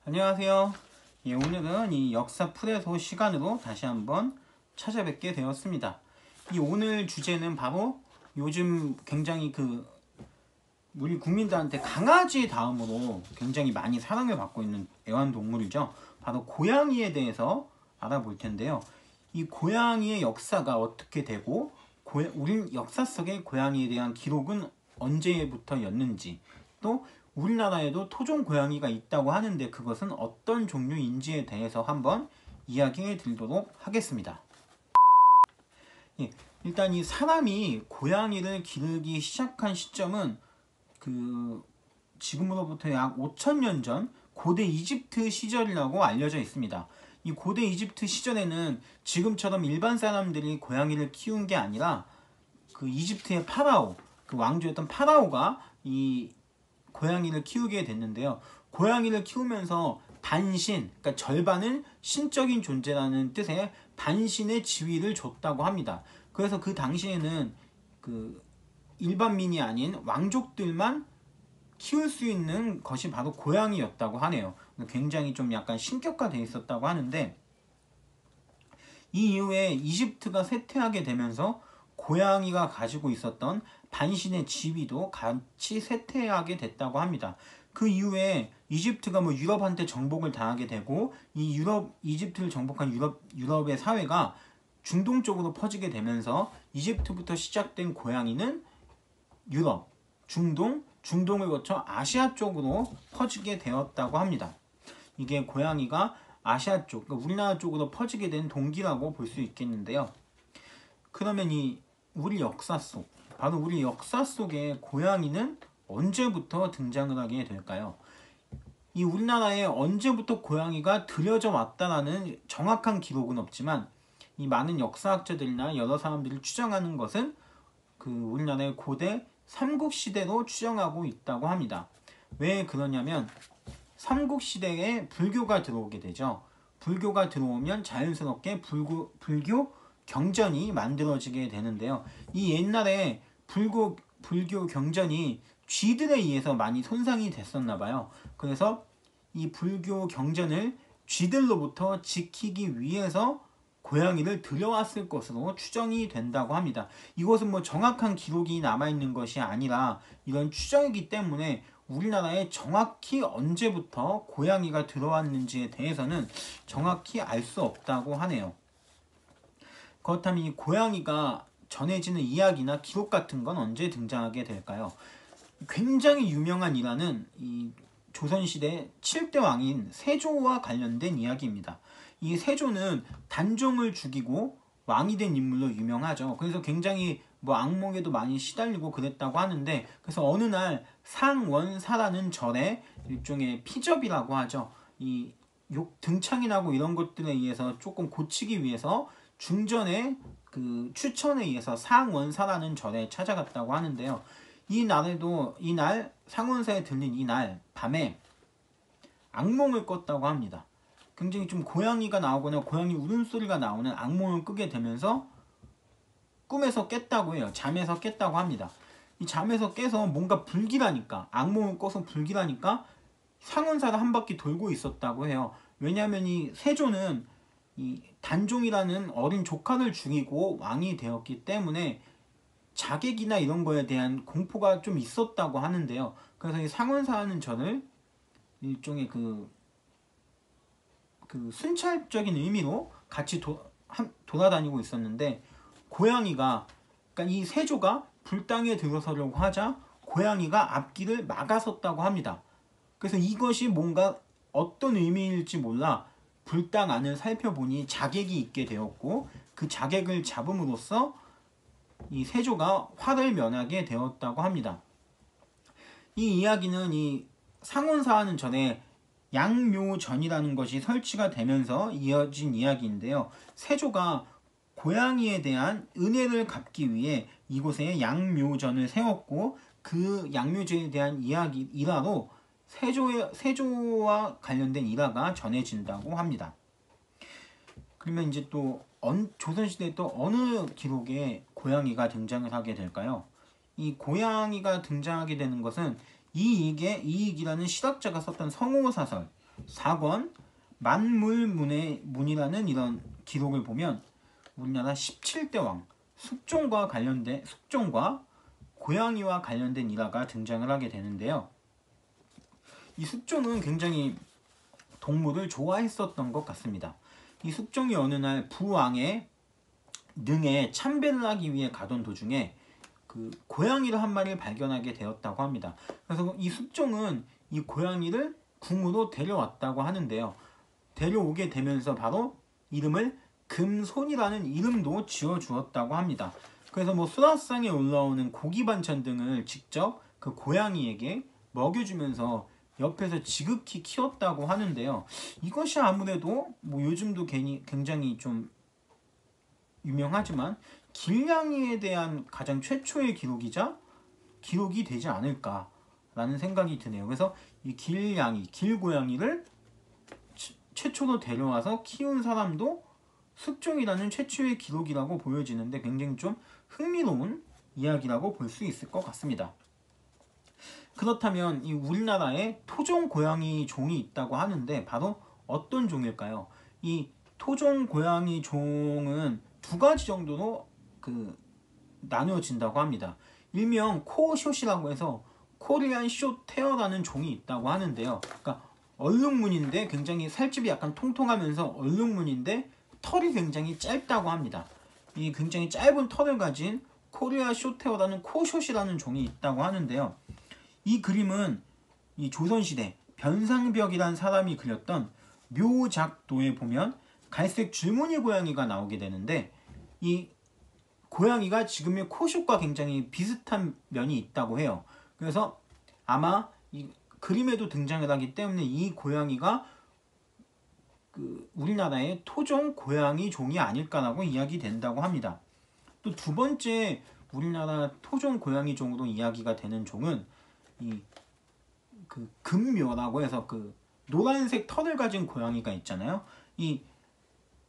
안녕하세요. 오늘은 이 역사 풀에서 시간으로 다시 한번 찾아뵙게 되었습니다. 이 오늘 주제는 바로 요즘 굉장히 우리 국민들한테 강아지 다음으로 굉장히 많이 사랑을 받고 있는 애완동물이죠. 바로 고양이에 대해서 알아볼 텐데요. 이 고양이의 역사가 어떻게 되고 우리 역사 속에 고양이에 대한 기록은 언제부터였는지, 또 우리나라에도 토종 고양이가 있다고 하는데 그것은 어떤 종류인지에 대해서 한번 이야기해 드리도록 하겠습니다. 예, 일단 이 사람이 고양이를 기르기 시작한 시점은 지금으로부터 약 5,000년 전 고대 이집트 시절이라고 알려져 있습니다. 이 고대 이집트 시절에는 지금처럼 일반 사람들이 고양이를 키운 게 아니라 이집트의 파라오, 왕조였던 파라오가 이 고양이를 키우게 됐는데요. 고양이를 키우면서 반신, 그러니까 절반은 신적인 존재라는 뜻의 반신의 지위를 줬다고 합니다. 그래서 그 당시에는 일반민이 아닌 왕족들만 키울 수 있는 것이 바로 고양이였다고 하네요. 굉장히 좀 약간 신격화되어 있었다고 하는데, 이 이후에 이집트가 쇠퇴하게 되면서 고양이가 가지고 있었던 반신의 지위도 같이 쇠퇴하게 됐다고 합니다. 그 이후에 이집트가 유럽한테 정복을 당하게 되고, 이집트를 정복한 유럽의 사회가 중동 쪽으로 퍼지게 되면서 이집트부터 시작된 고양이는 유럽, 중동을 거쳐 아시아 쪽으로 퍼지게 되었다고 합니다. 이게 고양이가 아시아 쪽, 그러니까 우리나라 쪽으로 퍼지게 된 동기라고 볼 수 있겠는데요. 그러면 우리 역사 속에 고양이는 언제부터 등장을 하게 될까요? 이 우리나라에 언제부터 고양이가 들여져 왔다라는 정확한 기록은 없지만, 이 많은 역사학자들이나 여러 사람들이 추정하는 것은 우리나라의 고대 삼국시대로 추정하고 있다고 합니다. 왜 그러냐면 삼국시대에 불교가 들어오게 되죠. 불교가 들어오면 자연스럽게 불교 경전이 만들어지게 되는데요. 이 옛날에 불교 경전이 쥐들에 의해서 많이 손상이 됐었나 봐요. 그래서 이 불교 경전을 쥐들로부터 지키기 위해서 고양이를 들여왔을 것으로 추정이 된다고 합니다. 이것은 정확한 기록이 남아있는 것이 아니라 이런 추정이기 때문에 우리나라에 정확히 언제부터 고양이가 들어왔는지에 대해서는 정확히 알 수 없다고 하네요. 그렇다면 이 고양이가 전해지는 이야기나 기록 같은 건 언제 등장하게 될까요? 굉장히 유명한 일화는 이 조선시대 7대 왕인 세조와 관련된 이야기입니다. 이 세조는 단종을 죽이고 왕이 된 인물로 유명하죠. 그래서 굉장히 악몽에도 많이 시달리고 그랬다고 하는데, 그래서 어느 날 상원사라는 절에 일종의 피접이라고 하죠. 이 등창이 나고 이런 것들에 의해서 조금 고치기 위해서 중전의 추천에 의해서 상원사라는 절에 찾아갔다고 하는데요. 이날 상원사에 들린 이날 밤에 악몽을 꿨다고 합니다. 굉장히 좀 고양이가 나오거나 고양이 울음소리가 나오는 악몽을 꾸게 되면서 꿈에서 깼다고 해요. 잠에서 깼다고 합니다. 이 잠에서 깨서 뭔가 불길하니까, 악몽을 꿔서 불길하니까 상원사를 한 바퀴 돌고 있었다고 해요. 왜냐하면 이 세조는 이 단종이라는 어린 조카를 죽이고 왕이 되었기 때문에 자객이나 이런 거에 대한 공포가 좀 있었다고 하는데요. 그래서 이 상원사하는 절을 일종의 순찰적인 의미로 같이 돌아다니고 있었는데, 고양이가, 그러니까 이 세조가 불당에 들어서려고 하자 고양이가 앞길을 막아섰다고 합니다. 그래서 이것이 뭔가 어떤 의미일지 몰라 불당 안을 살펴보니 자객이 있게 되었고, 그 자객을 잡음으로써 이 세조가 화를 면하게 되었다고 합니다. 이 이야기는 이 상원사하는 전에 양묘전이라는 것이 설치가 되면서 이어진 이야기인데요. 세조가 고양이에 대한 은혜를 갚기 위해 이곳에 양묘전을 세웠고, 그 양묘전에 대한 일화로 세조와 관련된 일화가 전해진다고 합니다. 그러면 이제 또 조선시대에 또 어느 기록에 고양이가 등장을 하게 될까요? 이 고양이가 등장하게 되는 것은 이익이라는 실학자가 썼던 성호사설, 4권 만물문이라는 이런 기록을 보면 우리나라 17대 왕 숙종과 고양이와 관련된 일화가 등장을 하게 되는데요. 이 숙종은 굉장히 동물을 좋아했었던 것 같습니다. 이 숙종이 어느 날 부왕의 능에 참배를 하기 위해 가던 도중에 그 고양이를 한 마리를 발견하게 되었다고 합니다. 그래서 이 숙종은 이 고양이를 궁으로 데려왔다고 하는데요. 데려오게 되면서 바로 이름을 금손이라는 이름도 지어주었다고 합니다. 그래서 뭐 수라상에 올라오는 고기 반찬 등을 직접 그 고양이에게 먹여주면서 옆에서 지극히 키웠다고 하는데요. 이것이 아무래도 뭐 요즘도 굉장히 좀 유명하지만 길냥이에 대한 가장 최초의 기록이 되지 않을까라는 생각이 드네요. 그래서 이 길고양이를 최초로 데려와서 키운 사람도 숙종이라는 최초의 기록이라고 보여지는데 굉장히 좀 흥미로운 이야기라고 볼 수 있을 것 같습니다. 그렇다면 이 우리나라에 토종 고양이 종이 있다고 하는데 바로 어떤 종일까요? 이 토종 고양이 종은 두 가지 정도로 나누어진다고 합니다. 일명 코숏이라고 해서 코리안 숏 테어라는 종이 있다고 하는데요. 그러니까 얼룩무늬인데 굉장히 살집이 약간 통통하면서 얼룩무늬인데 털이 굉장히 짧다고 합니다. 이 굉장히 짧은 털을 가진 코리아 숏 테어라는 코숏이라는 종이 있다고 하는데요. 이 그림은 이 조선시대 변상벽이란 사람이 그렸던 묘작도에 보면 갈색 줄무늬 고양이가 나오게 되는데 이 고양이가 지금의 코숏과 굉장히 비슷한 면이 있다고 해요. 그래서 아마 이 그림에도 등장을 하기 때문에 이 고양이가 우리나라의 토종 고양이 종이 아닐까라고 이야기된다고 합니다. 또 두 번째 우리나라 토종 고양이 종으로 이야기가 되는 종은 이 금묘라고 해서 노란색 털을 가진 고양이가 있잖아요. 이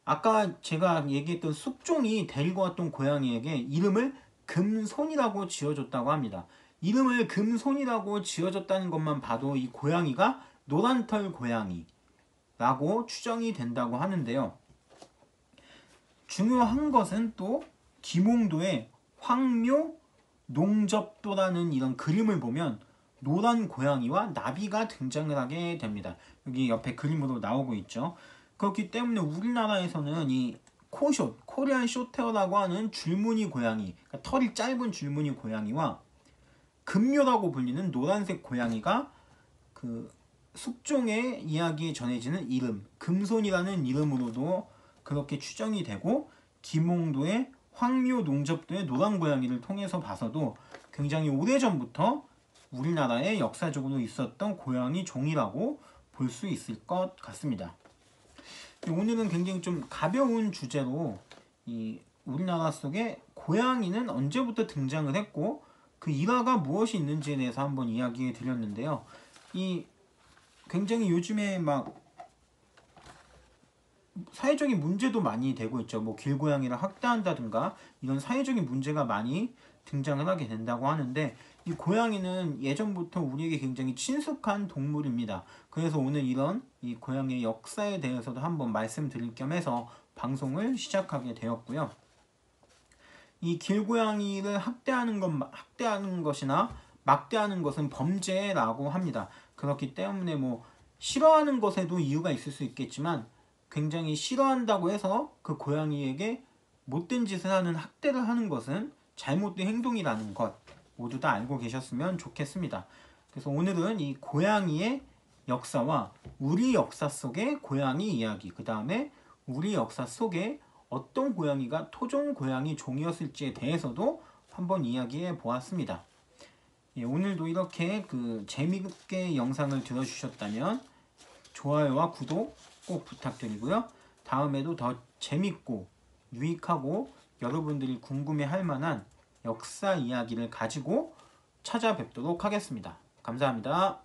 아까 제가 얘기했던 숙종이 데리고 왔던 고양이에게 이름을 금손이라고 지어줬다고 합니다. 이름을 금손이라고 지어줬다는 것만 봐도 이 고양이가 노란털 고양이라고 추정이 된다고 하는데요. 중요한 것은 또 김홍도의 황묘 농접도라는 이런 그림을 보면 노란 고양이와 나비가 등장을 하게 됩니다. 여기 옆에 그림으로 나오고 있죠. 그렇기 때문에 우리나라에서는 이 코숏, 코리안 숏테어라고 하는 줄무늬 고양이, 그러니까 털이 짧은 줄무늬 고양이와 금묘라고 불리는 노란색 고양이가 숙종의 이야기에 전해지는 이름, 금손이라는 이름으로도 그렇게 추정이 되고 김홍도의 황묘 농접도의 노란 고양이를 통해서 봐서도 굉장히 오래전부터 우리나라에 역사적으로 있었던 고양이 종이라고 볼 수 있을 것 같습니다. 오늘은 굉장히 좀 가벼운 주제로 이 우리나라 속에 고양이는 언제부터 등장을 했고 그 일화가 무엇이 있는지에 대해서 한번 이야기해 드렸는데요. 이 굉장히 요즘에 막 사회적인 문제도 많이 되고 있죠. 뭐 길고양이를 학대한다든가 이런 사회적인 문제가 많이 등장을 하게 된다고 하는데 이 고양이는 예전부터 우리에게 굉장히 친숙한 동물입니다. 그래서 오늘 이런 이 고양이의 역사에 대해서도 한번 말씀드릴 겸 해서 방송을 시작하게 되었고요. 이 길고양이를 학대하는 것이나 막대하는 것은 범죄라고 합니다. 그렇기 때문에 뭐 싫어하는 것에도 이유가 있을 수 있겠지만 굉장히 싫어한다고 해서 그 고양이에게 못된 짓을 하는 학대를 하는 것은 잘못된 행동이라는 것 모두 다 알고 계셨으면 좋겠습니다. 그래서 오늘은 이 고양이의 역사와 우리 역사 속의 고양이 이야기, 그 다음에 우리 역사 속에 어떤 고양이가 토종 고양이 종이었을지에 대해서도 한번 이야기해 보았습니다. 예, 오늘도 이렇게 재미있게 영상을 들어주셨다면 좋아요와 구독 꼭 부탁드리고요. 다음에도 더 재밌고 유익하고 여러분들이 궁금해할 만한 역사 이야기를 가지고 찾아뵙도록 하겠습니다. 감사합니다.